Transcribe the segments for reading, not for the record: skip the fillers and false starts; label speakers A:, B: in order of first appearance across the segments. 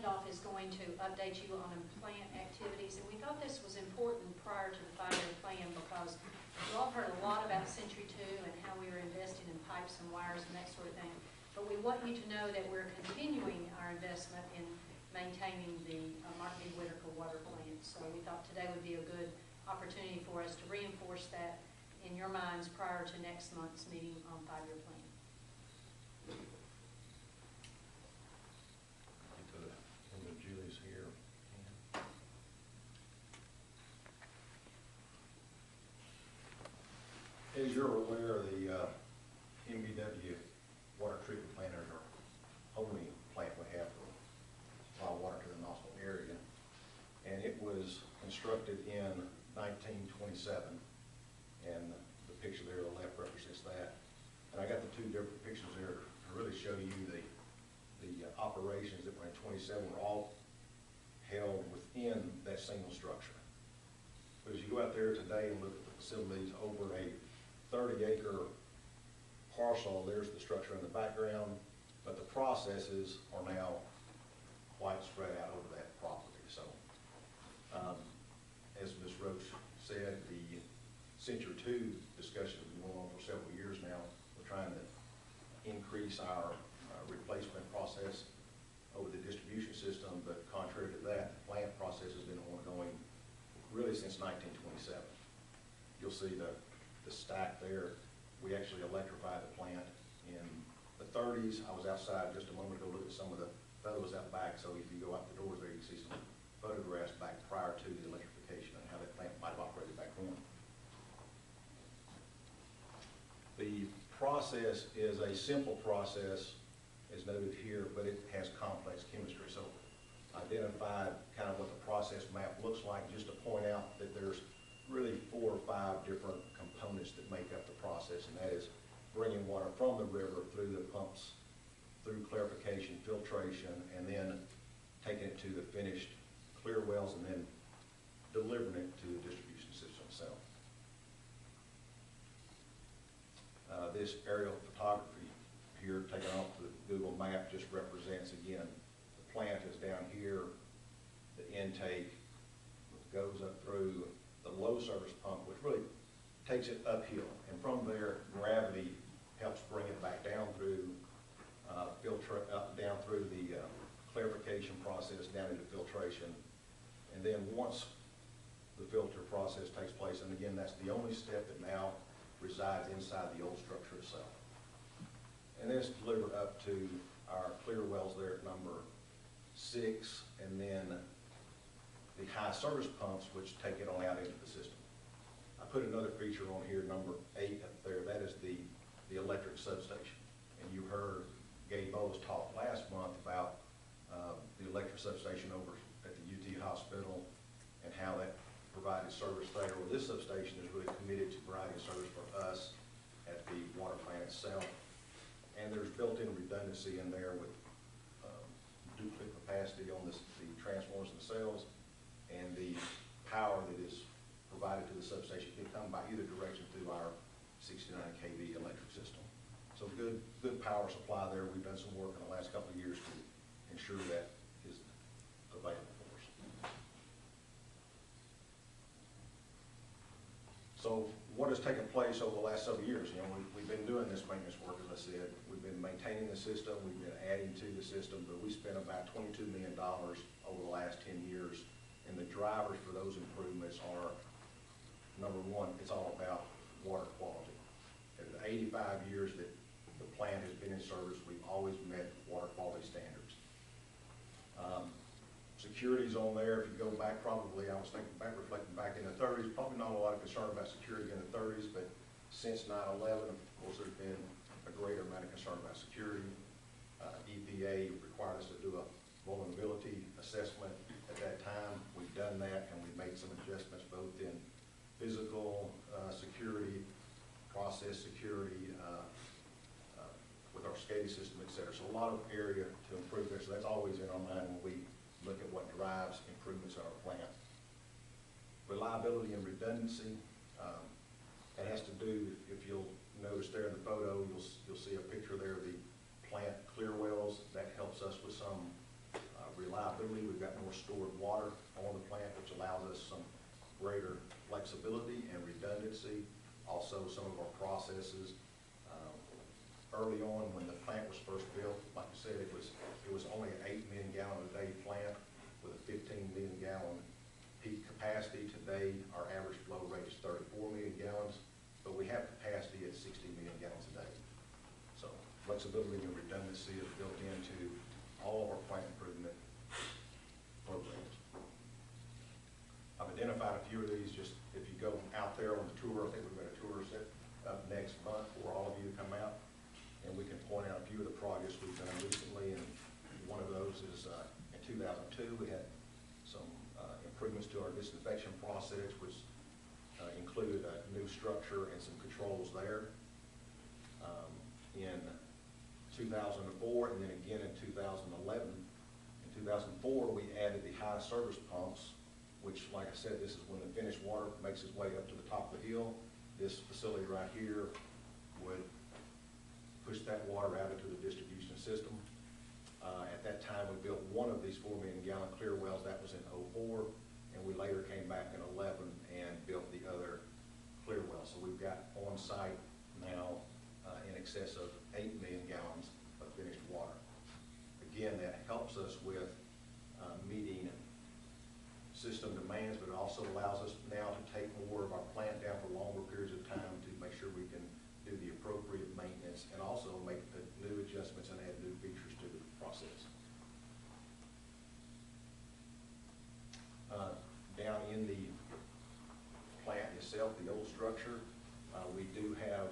A: handoff is going to update you on plant activities, and we thought this was important prior to the 5-year plan because you all heard a lot about Century 2 and how we were investing in pipes and wires and that sort of thing. But we want you to know that we're continuing our investment in maintaining the Martin B. Whitaker water plant. So we thought today would be a good opportunity for us to reinforce that in your minds prior to next month's meeting on 5-year plan.
B: Julie's here. As you're aware, the MBW water treatment plant is our only plant we have to supply water to the Knoxville area. And it was constructed in 1927, and the picture there on the left represents that. And I got the two different pictures there to really show you the operations that were in 27 were all held within that single structure. But as you go out there today and look at the facilities over a 30-acre parcel, there's the structure in the background, but the processes are now quite spread out over that property. So, as Ms. Roach said, the Century 2 discussion has been going on for several years now. We're trying to increase our replacement process over the distribution system, but contrary to that, the plant process has been ongoing really since 1927. You'll see the stack there. We actually electrified the plant in the 30s. I was outside just a moment ago looking at some of the photos out back, so if you go out the doors there, you can see some photographs back prior to the electrification and how that plant might have operated back then. The process is a simple process, as noted here, but it has complex chemistry. So identified kind of what the process map looks like, just to point out that there's really 4 or 5 different components that make up the process, and that is bringing water from the river through the pumps, through clarification, filtration, and then taking it to the finished clear wells and then delivering it to the distribution system itself. This aerial photography here taken off the Google map just represents, again, the plant is down here, the intake goes up through the low service pump, which really takes it uphill, and from there gravity helps bring it back down through down through the clarification process down into filtration, and then once the filter process takes place, and again that's the only step that now resides inside the old structure itself. And then it's delivered up to our clear wells there at number 6, and then the high service pumps which take it on out into the system. I put another feature on here, number 8 up there. That is the electric substation. And you heard Gabe Bowles talk last month about the electric substation over at the UT hospital and how that provided service there. Well, this substation is really committed to providing service for us at the water plant itself. And there's built-in redundancy in there with duplicate capacity on the transformers themselves, and the power that is provided to the substation can come by either direction through our 69 kV electric system. So good power supply there. We've done some work in the last couple of years to ensure that is available for us. So what has taken place over the last several years? You know, we've been doing this maintenance work, as I said. We've been maintaining the system, we've been adding to the system, but we spent about $22 million over the last 10 years. And the drivers for those improvements are, number one, it's all about water quality. In the 85 years that the plant has been in service, we've always met water quality standards. Security's on there. If you go back, probably, I was thinking back, reflecting back in the 30s, probably not a lot of concern about security in the 30s, but since 9/11, of course, there's been a greater amount of concern about security. EPA required us to do a vulnerability assessment at that time. We've done that, and we've made some adjustments both in physical security, process security, with our SCADA system, et cetera. So a lot of area to improve there. So that's always in our mind when we look at what drives improvements in our plant. Reliability and redundancy. That has to do, if you'll notice there in the photo, you'll see a picture there of the plant clear wells. That helps us with some reliability stored water on the plant, which allows us some greater flexibility and redundancy. Also, some of our processes, early on when the plant was first built, like I said, it was only an 8 million gallon a day plant with a 15 million gallon peak capacity. Today, our average flow rate is 34 million gallons, but we have capacity at 60 million gallons a day. So flexibility and redundancy is built into all of our plant improvement programs. I've identified a few of these. Just if you go out there on the tour, I think we've got a tour set up next month for all of you to come out, and we can point out a few of the projects we've done recently. And one of those is in 2002, we had some improvements to our disinfection process, which included a new structure and some controls there. In 2004, and then again in 2011. In 2004, we added the high service pumps, which, like I said, this is when the finished water makes its way up to the top of the hill. This facility right here would push that water out into the distribution system. At that time, we built one of these 4 million gallon clear wells. That was in 2004, and we later came back in 2011 and built the other clear well. So we've got on site now in excess of 8 million gallons of finished water. Again, that helps us with meeting system demands, but it also allows us now to take more of our plant down for longer periods of time to make sure we can do the appropriate maintenance and also make the new adjustments and add new features to the process. Down in the plant itself, the old structure, we do have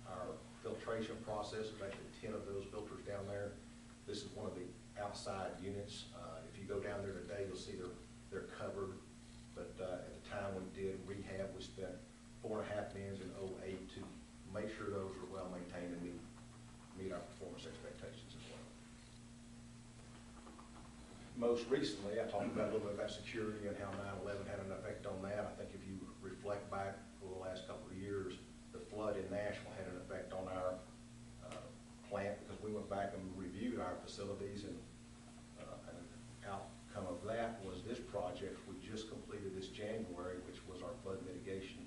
B: our filtration process. There's actually 10 of those filters down there. This is one of the outside units. If you go down there today, you'll see they're covered. But at the time we did rehab, we spent $4.5 million in 2008 to make sure those are well maintained and meet our performance expectations as well. Most recently, I talked about a little bit about security and how 9/11 had an effect on that. I think if you reflect back over the last couple of years, the flood in Nashville had an effect on our plant, because we went back and reviewed our facilities, and an outcome of that was this project we just completed this January, which was our flood mitigation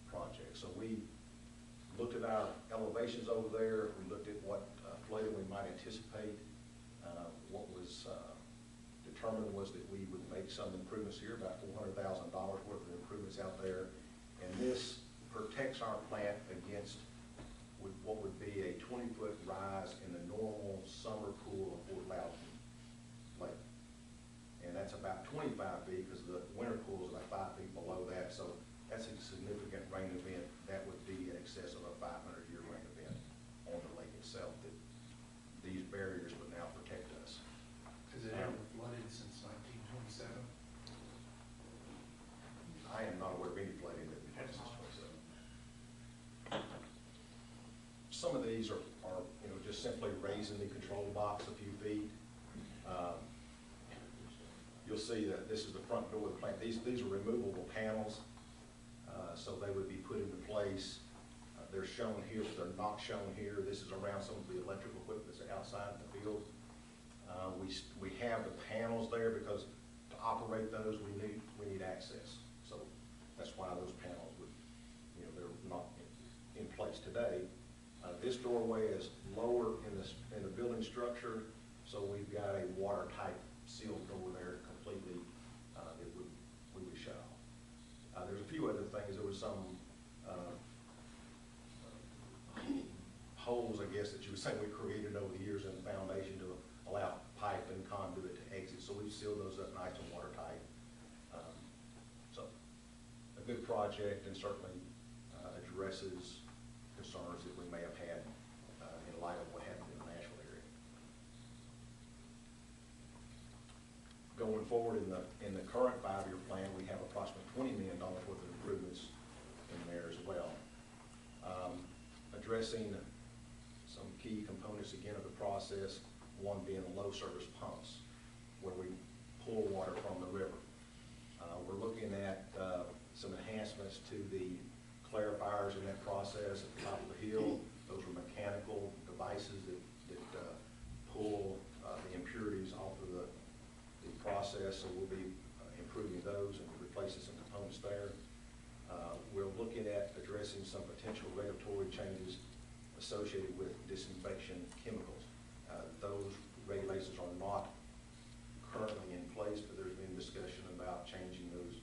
B: project. So we looked at our elevations over there. We looked at what flooding we might anticipate. What was determined was that we would make some improvements here, about $400,000 worth of improvements out there. And this protects our plant against what would be a 20-foot rise in the normal summer pool of Fort Loudon Lake. And that's about 25 feet, because the winter pool is about 5 feet below that. So that's a significant rain event. That would be in excess of a 500-year rain event on the lake itself, that these barriers would now protect us.
C: Has it ever flooded since 1927?
B: I am not aware of any flooding that we've had since 27. Some of these are just simply raising the control box a few feet. You'll see that this is the front door of the plant. These are removable panels, so they would be put into place. They're shown here, but they're not shown here. This is around some of the electrical equipment that's outside the field. We have the panels there because to operate those we need access. So that's why those panels would, they're not in place today. This doorway is lower in the building structure, so we've got a watertight sealed door there completely that we would shut off. There's a few other things. There was some holes, I guess, that you would say we created over the years in the foundation to allow pipe and conduit to exit. So we've sealed those up nice and watertight. So a good project, and certainly addresses concerns that we may have had in light of what happened in the Nashville area. Going forward in the current 5-year plan, we have approximately $20 million worth of improvements in there as well. Addressing some key components again of the process, one being the low service pumps, where we pull water from the river. We're looking at some enhancements to the clarifiers in that process at the top of the hill. Those are mechanical devices that pull the impurities off of the process. process, so we'll be improving those and replacing some components there. We're looking at addressing some potential regulatory changes associated with disinfection chemicals. Those regulations are not currently in place, but there's been discussion about changing those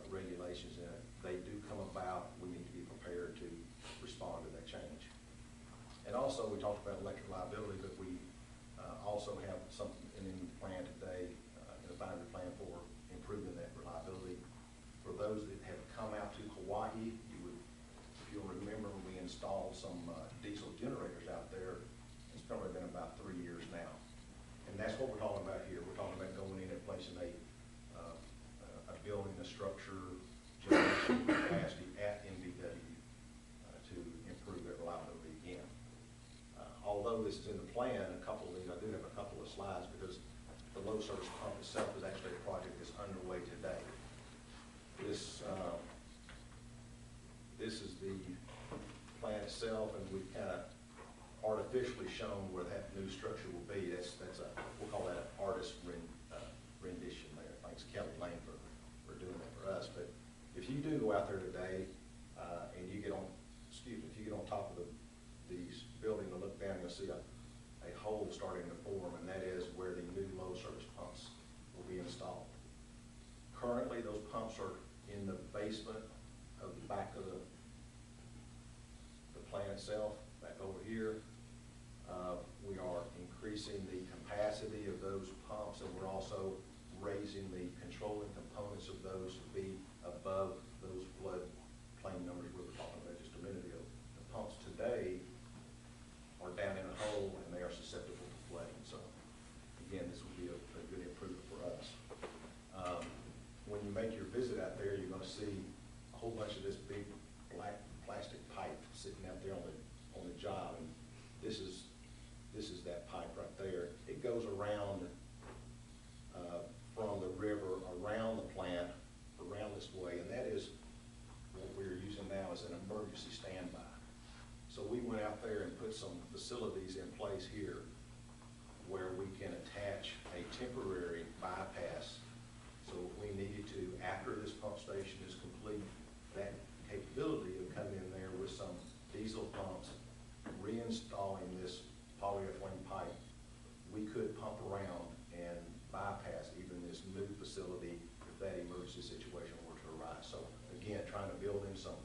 B: regulations, and if they do come about, we need to be prepared to respond to that change. And also, we talked about electric liability, but we also have something in the plan today, in the five-year plan for improving that reliability. For those that have come out to Hawaii, you would, if you'll remember, we installed some diesel generators out there. It's probably been about 3 years now. And that's what we're talking about here. We're talking about going in and placing a building, a structure, generation capacity at MVW to improve that reliability again. Although this is in the plan, I do have a couple of slides because the low service pump itself is actually a project that's underway today. This is the plan itself, and we've kind of artificially shown where that new structure will be. We'll call that an artist rendition there. Thanks Kelly Lane for doing that for us. But if you do go out there today and you get on, if you get on top of these building and look down, you'll see a hole starting to form, and that is where the new low service pumps will be installed. Currently, those pumps are in the basement of the back of the plant itself, back over here. We are increasing the capacity of those pumps, and we're also raising the controlling components of those to be above those flood plain numbers we were talking about just a minute ago. The pumps today are down in a hole, and they are susceptible to flooding. So again, this will be a good improvement for us. When you make your visit out there, you're going to see a whole bunch of this big black plastic pipe sitting out there on the job, and this is that pipe right there. It goes around from the river around the plant, around this way, and that is what we're using now as an emergency standby. So we went out there and put some facilities in place here where we can attach a temporary bypass. So we needed to, after this pump station is complete, that capability of coming in there with some diesel pumps, reinstalling this polyethylene pipe, we could pump around and bypass even this new facility if that emergency situation were to arise. So again, trying to build in some,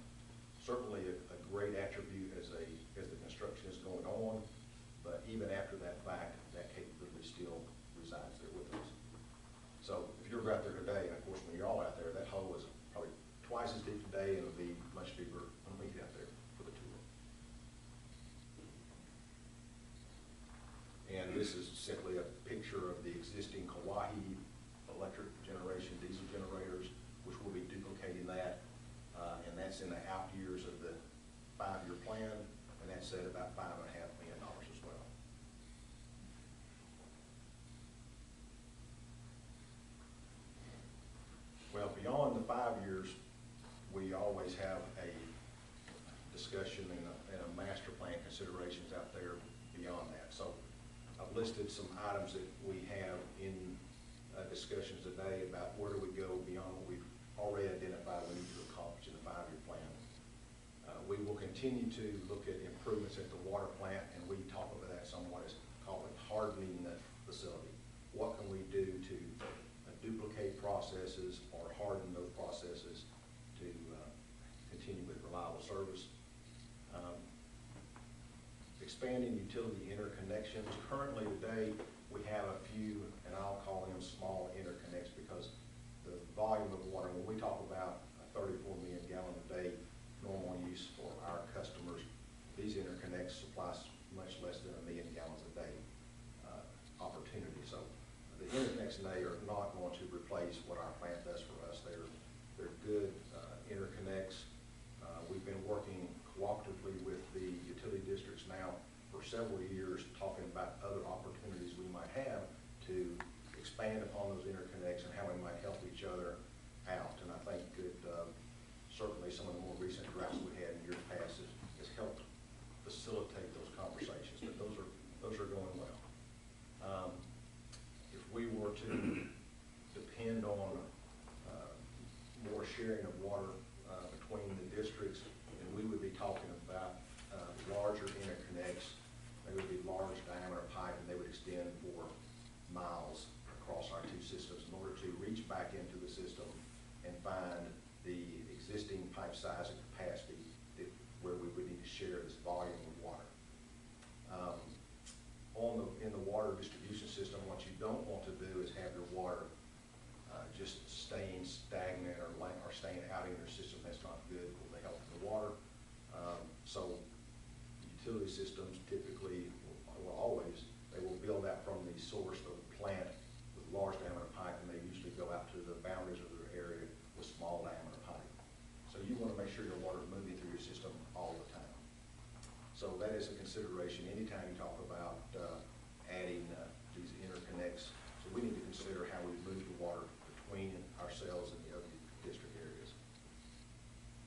B: certainly a great attribute as the construction is going on, but even after that fact, that capability still resides there with us. So if you're out there today, and of course when you're all out there, that hole is probably twice as deep today, and it'll be much deeper when we get out there for the tour. And this is simply a picture of the existing Kauai electric generation diesel generators, which will be duplicating that, and that's in the out years of the 5-year plan, and that's at about $5.5 million as well. Well, beyond the 5 years, we always have a discussion and a master plan considerations out there beyond that. So I've listed some items that we have in discussions today about where do we go beyond what we've already identified we need to accomplish in the 5-year plan. We will continue to look at improvements at the water plant, and we talk about that somewhat as called hardening the facility. What can we do to duplicate processes or harden those processes to continue with reliable service? Expanding utility interconnections. Currently today, we have a few, and I'll call them small interconnects because the volume of water, when we talk about a 34 million gallon a day normal use for our customers, these interconnects supply much less than 1 million gallons a day opportunity. So the interconnects today are not going to replace what our plant does for us. They're good interconnects. We've been working cooperatively with the utility districts now for several years, talking about other opportunities we might have to expand upon those interconnects and how we might help each other out. And I think that certainly some of the more recent drafts we had in years past has helped facilitate those conversations, but those are going well. If we were to reach back into the system and find the existing pipe size and capacity where we would need to share this volume of water. In the water distribution system, what you don't want to do is have your water just staying stagnant or staying out in your system. That's not good for the health of the water. So utility systems typically, well always, they will build out from the source of the plant with large diameter pipe, and they usually go out to the boundaries of their area with small diameter pipe. So you want to make sure your water is moving through your system all the time. So that is a consideration anytime you talk about adding these interconnects. So we need to consider how we move the water between ourselves and the other district areas.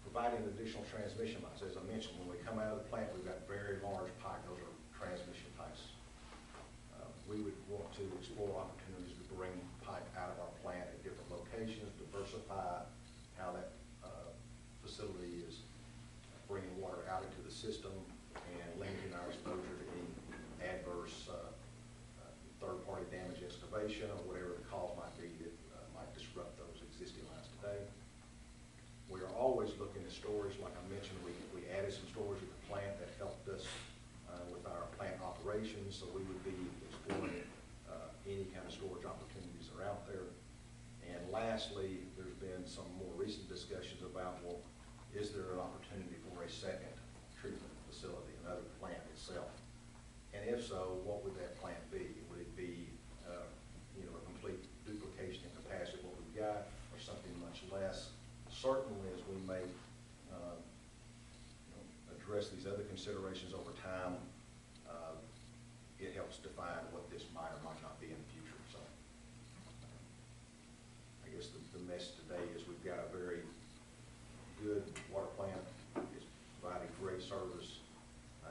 B: Providing additional transmission lines. As I mentioned, when we come out of the plant, we've got very large pipe. Those are transmission pipes. We would want to explore opportunities to bring pipe out of our plant at different locations, diversify how that facility is bringing water out into the system and limiting our exposure to any adverse third-party damage excavation or whatever the cause might be that might disrupt those existing lines today. We are always looking at storage. Like I mentioned, we added some storage at the plant that helped us with our plant operations, so we would be exploring any kind of storage opportunities that are out there. And lastly, there's been some more recent discussions about, well, is there an opportunity for a second treatment facility, another plant itself? And if so, what would that plant be? Would it be a complete duplication in capacity of what we've got, or something much less? Certainly, as we may address these other considerations over time, it helps define what this might or might not be in the future. So I guess the message today is we've got a very good water plant. It's providing great service.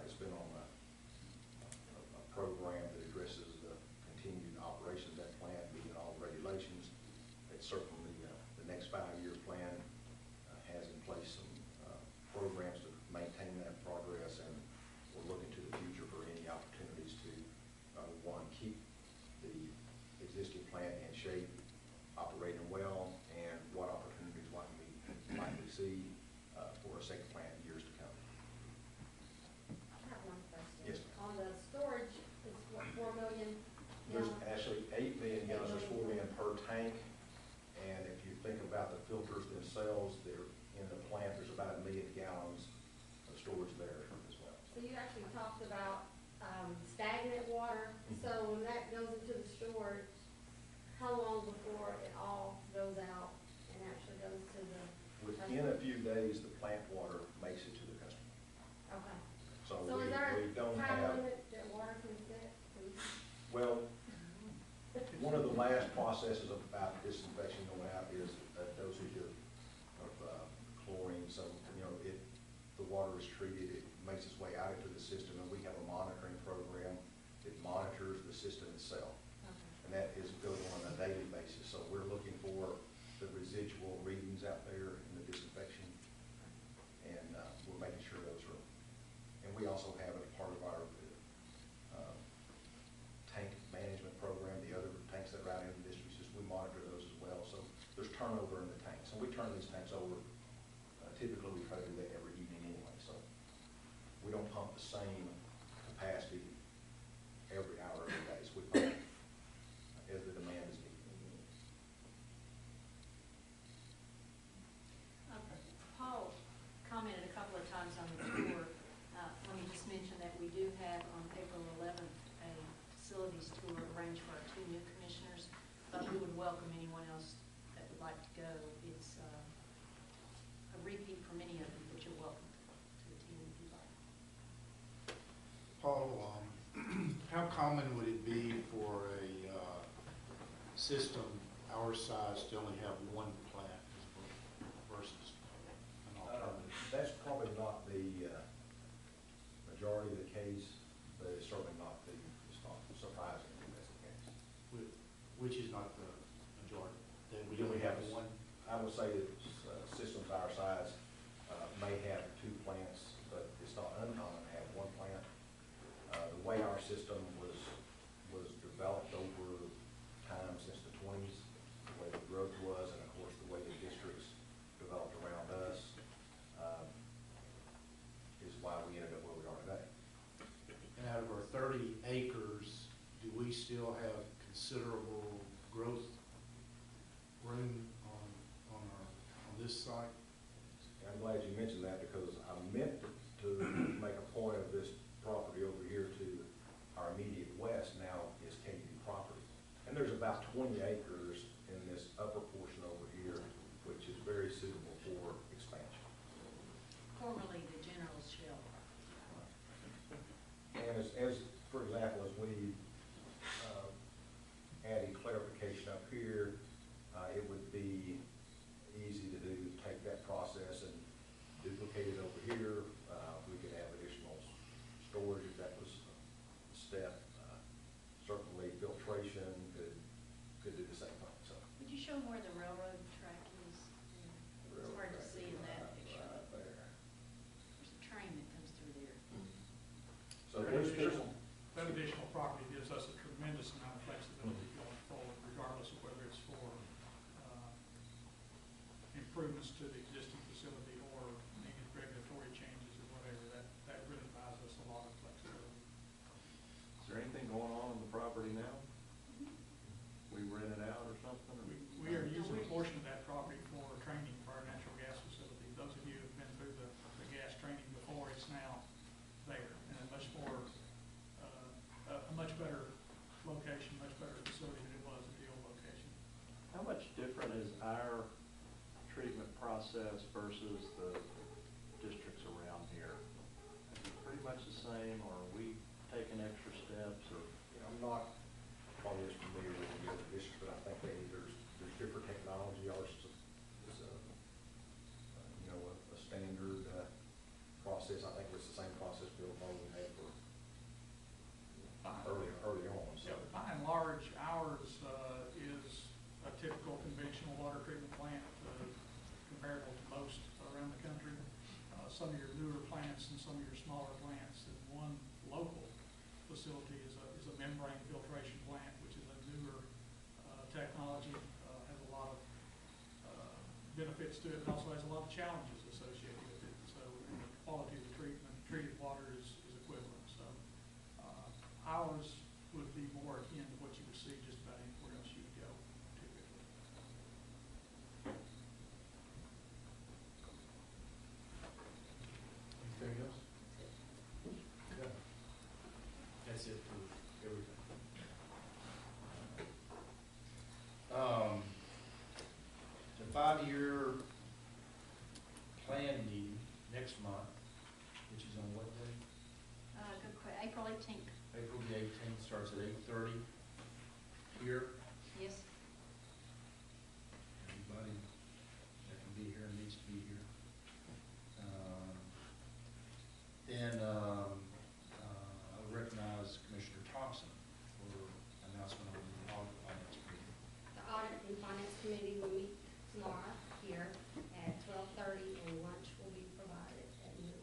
B: It's been on a program that addresses the continued operation of that plant, meeting all the regulations. It's certainly the next 5-year plan has in place some programs to maintain that progress, and we're looking to the future for any opportunities to, one, keep the existing plant in shape, operating well, and what opportunities might we see for a second plant in years to come.
D: I have one question.
B: Yes,
D: On the storage, it's what, 4 million?
B: there's
D: gallons?
B: actually 8 million gallons, there's 4 million per tank, and if you think about the filters themselves, they're in the plant, there's about 1 million gallons of storage there as well.
D: So you actually talked about stagnant water. So when that goes into the storage, how long before it all goes out and actually goes to the
B: Within a few days, the plant water makes it to the customer.
D: Okay.
B: So
D: So
B: we
D: is there a
B: don't
D: time
B: have,
D: limit that water can sit?
B: well, one of the last processes about disinfection going out is a dosage of chlorine. So, the water is treated, it makes its way out into the system, and we have a monitoring program that monitors the system itself.
D: Okay.
B: And that is going on a daily basis. So we're looking for the residual readings out there in the disinfection, and we're making sure those are. And we also have it as part of our tank management program. The other tanks that are out in the district system, we monitor those as well. So there's turnover in the tanks, and we turn these tanks over. Typically, we try to do that every evening anyway. So we don't pump the same capacity every hour, every day. So we pump as the demand is needed.
A: Paul commented a couple of times on the tour, when he just mentioned that we do have on April 11th a facilities tour arranged for our 2 new commissioners, but we would welcome anyone else that would like to go. It's a repeat for many of you, but you're welcome to attend if you'd like.
C: Paul, how common would it be for a system our size to only have one plant versus an alternative?
B: That's probably not the majority of the case, but it's certainly not it's not surprising if that's the case.
C: Which is not the majority, that we
B: Do
C: only
B: we
C: have
B: have
C: one?
B: I would say that systems our size may have 2 plants, but it's not uncommon to have 1 plant. The way our system was developed over time since the 20s, the way the growth was, and of course, the way the districts developed around us, is why we ended up where we are today.
C: And out of our 30 acres, do we still have considerable growth room on this site?
B: And I'm glad you mentioned that, because I meant to make a point of this property over here to our immediate west now is KU property. And there's about 20 acres in this upper portion over here, which is very suitable for expansion.
A: Formerly the general shelter.
B: And as for example, as we added clarification up here, it would be easy to do, take that process and duplicate it over here. We could have additional storage if that was a step. Certainly filtration could do the same thing, so.
A: Would you show them where the railroad track is? It's hard to see in that picture.
B: Right there.
A: There's a train that comes through there.
B: So there's
E: That additional property gives us a tremendous amount of flexibility going forward, regardless of whether it's for improvements to the existing facility or needed regulatory changes or whatever. That really buys us a lot of flexibility.
F: Is there anything going on the property now? We rent it out or something? Or?
E: We are using a portion of that property for training for our natural gas facility. Those of you who've been through the gas training before, it's now there and a much more, a much better location, much better facility than it was at the old location.
F: How much different is our treatment process versus the districts around here? Is it pretty much the same, or are we taking extra steps, or?
B: I'm not probably as familiar with the other districts, but I think there's different technology. Ours is a standard process. I think it's the same process Bill Bowling had for early on. So
E: By and large, ours is a typical conventional water treatment plant comparable to most around the country. Some of your newer plants and some of your smaller plants, and one local facility is a membrane filtration plant, which is a newer technology, has a lot of benefits to it, and also has a lot of challenges associated with it. So the quality of the treated water is equivalent. So ours would be more akin to what you would see just about anywhere else you would go typically.
C: Anything else? Yeah. That's it for everything. The 5-year plan meeting next month, which is on what day?
A: Good question. April 18th.
C: April the 18th, starts at 8:30 here.
A: Yes.
C: Everybody that can be here needs to be here. Then I would recognize Commissioner Thompson for announcement on the audit finance meeting.
D: The audit and finance committee will meet tomorrow here at 12:30, and lunch will be provided at noon.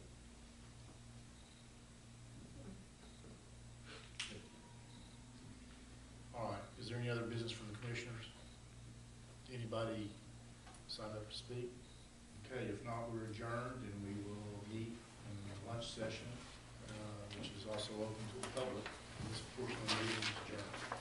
C: All right, is there any other business from the commissioners? Anybody signed up to speak? Okay, if not, we're adjourned, and we will meet in the lunch session, which is also open to the public. This portion of the meeting is adjourned.